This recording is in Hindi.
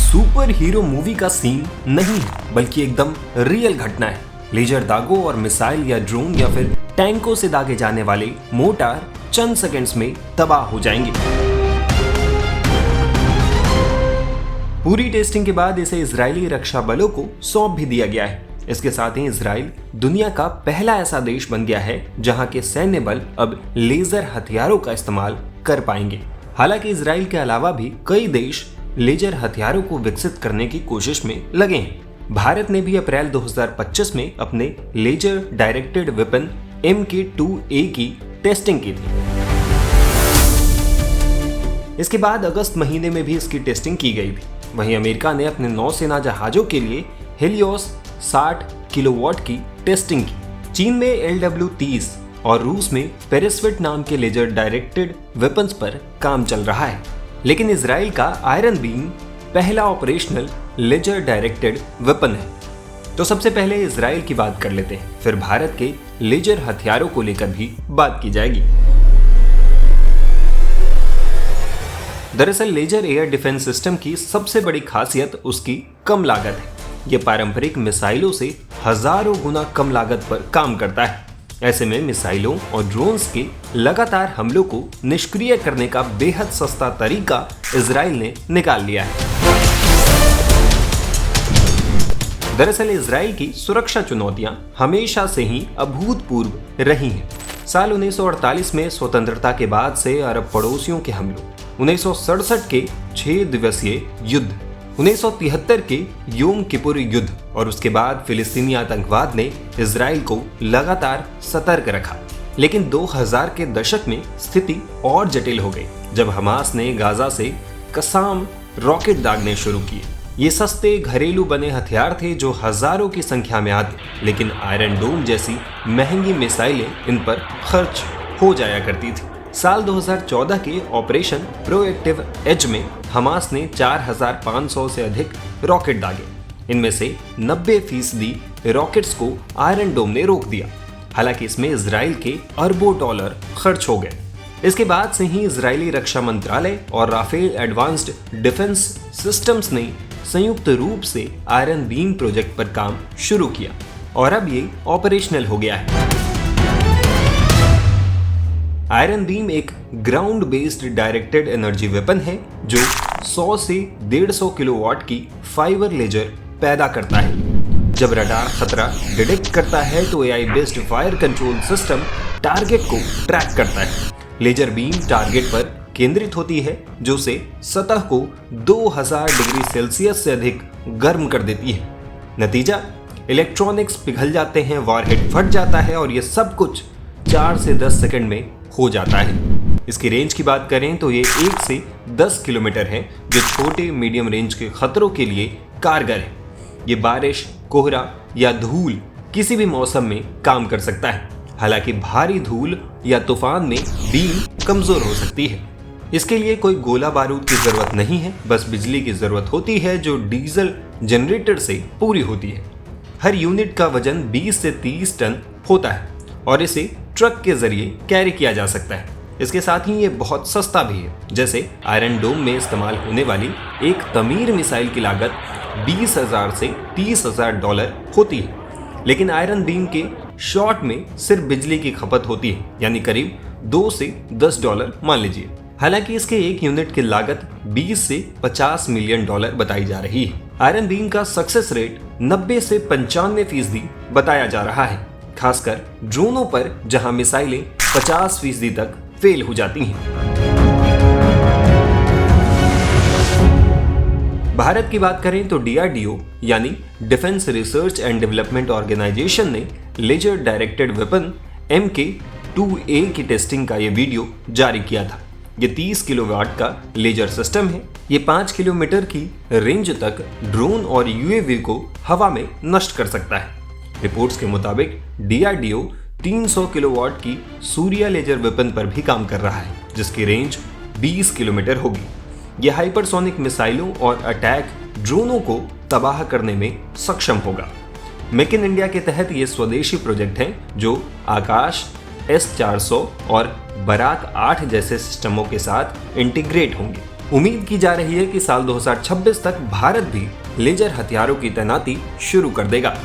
सुपर हीरो मूवी का सीन नहीं है, बल्कि एकदम रियल घटना है। लेजर दागों और मिसाइल या ड्रोन या फिर टैंकों से दागे जाने वाले मोर्टार चंद सेकंड्स में तबाह हो जाएंगे। पूरी टेस्टिंग के बाद इसे इजरायली रक्षा बलों को सौंप भी दिया गया है। इसके साथ ही इजराइल दुनिया का पहला ऐसा देश बन गया है जहां के सैन्य बल अब लेजर हथियारों का इस्तेमाल कर पाएंगे। हालांकि इजराइल के अलावा भी कई देश लेजर हथियारों को विकसित करने की कोशिश में लगे हैं। भारत ने भी अप्रैल 2025 में अपने लेजर डायरेक्टेड वेपन MK2A की टेस्टिंग की थी। इसके बाद अगस्त महीने में भी इसकी टेस्टिंग की गई थी। वहीं अमेरिका ने अपने नौसेना जहाजों के लिए हेलियोस 60 किलोवाट की टेस्टिंग की। चीन में LW-30 और रूस में पेरिस्विट नाम के लेजर डायरेक्टेड वेपन्स पर काम चल रहा है। लेकिन इजराइल का आयरन बीम पहला ऑपरेशनल लेजर डायरेक्टेड वेपन है। तो सबसे पहले इजराइल की बात कर लेते हैं, फिर भारत के लेजर हथियारों को लेकर भी बात की जाएगी। दरअसल लेजर एयर डिफेंस सिस्टम की सबसे बड़ी खासियत उसकी कम लागत है। यह पारंपरिक मिसाइलों से हजारों गुना कम लागत पर काम करता है। ऐसे में मिसाइलों और ड्रोन्स के लगातार हमलों को निष्क्रिय करने का बेहद सस्ता तरीका इजराइल ने निकाल लिया है। दरअसल इजराइल की सुरक्षा चुनौतियां हमेशा से ही अभूतपूर्व रही हैं। साल 1948 में स्वतंत्रता के बाद से अरब पड़ोसियों के हमलों, 1967 के 6 दिवसीय युद्ध, 1973 के योम किपुर युद्ध और उसके बाद फिलिस्तीनी आतंकवाद ने इजराइल को लगातार सतर्क रखा। लेकिन 2000 के दशक में स्थिति और जटिल हो गई जब हमास ने गाजा से कसाम रॉकेट दागने शुरू किए। ये सस्ते घरेलू बने हथियार थे जो हजारों की संख्या में आते, लेकिन आयरन डोम जैसी महंगी मिसाइलें इन पर खर्च हो जाया करती थी। साल 2014 के ऑपरेशन प्रोएक्टिव एज में हमास ने 4500 से अधिक रॉकेट दागे। इनमें से 90% रॉकेट्स को आयरन डोम ने रोक दिया। हालांकि इसमें इजराइल के अरबों डॉलर खर्च हो गए। इसके बाद से ही इजरायली रक्षा मंत्रालय और राफेल एडवांस्ड डिफेंस सिस्टम्स ने संयुक्त रूप से आयरन बीम प्रोजेक्ट पर काम शुरू किया और अब ये ऑपरेशनल हो गया है। आयरन बीम एक ground based directed energy weapon है जो 100 से 150 किलोवाट की फाइबर लेजर पैदा करता है। जब रडार खतरा डिटेक्ट करता है तो AI based fire control system target को ट्रैक करता है। लेजर बीम टारगेट पर केंद्रित होती है जो उसे सतह को 2000 डिग्री सेल्सियस से अधिक गर्म कर देती है। नतीजा, इलेक्ट्रॉनिक्स पिघल जाते हैं, वॉरहेड फट जाता है और ये सब कुछ 4 से 10 सेकंड में हो जाता है। इसकी रेंज की बात करें तो ये 1 से 10 किलोमीटर है, जो छोटे मीडियम रेंज के खतरों के लिए कारगर है। ये बारिश, कोहरा या धूल किसी भी मौसम में काम कर सकता है। हालांकि भारी धूल या तूफान में बीम कमजोर हो सकती है। इसके लिए कोई गोला बारूद की जरूरत नहीं है, बस बिजली की जरूरत होती है जो डीजल जनरेटर से पूरी होती है। हर यूनिट का वजन 20 से 30 टन होता है और इसे ट्रक के जरिए कैरी किया जा सकता है। इसके साथ ही ये बहुत सस्ता भी है। जैसे आयरन डोम में इस्तेमाल होने वाली एक तमीर मिसाइल की लागत 20,000 से 30,000 डॉलर होती है, लेकिन आयरन बीम के शॉट में सिर्फ बिजली की खपत होती है, यानी करीब 2 से 10 डॉलर मान लीजिए। हालांकि इसके एक यूनिट की लागत 20 से 50 मिलियन डॉलर बताई जा रही है। आयरन बीम का सक्सेस रेट 90 से 95% बताया जा रहा है, खासकर ड्रोनों पर जहां मिसाइलें 50% तक फेल हो जाती हैं। भारत की बात करें तो DRDO यानी defence research and development organisation ने लेजर डायरेक्टेड वेपन MK2A की टेस्टिंग का ये वीडियो जारी किया था। ये 30 किलोवाट का लेजर सिस्टम है। ये 5 किलोमीटर की रेंज तक ड्रोन और UAV को हवा में नष्ट कर सकता है। रिपोर्ट्स के मुताबिक DRDO 300 किलोवाट की सूर्या लेजर वेपन पर भी काम कर रहा है, जिसकी रेंज 20 किलोमीटर होगी। यह हाइपरसोनिक मिसाइलों और अटैक ड्रोनों को तबाह करने में सक्षम होगा। मेक इन इंडिया के तहत ये स्वदेशी प्रोजेक्ट हैं जो आकाश S-400 और बराक 8 जैसे सिस्टमों के साथ इंटीग्रेट होंगे। उम्मीद की जा रही है कि साल 2026 तक भारत भी लेजर हथियारों की तैनाती शुरू कर देगा।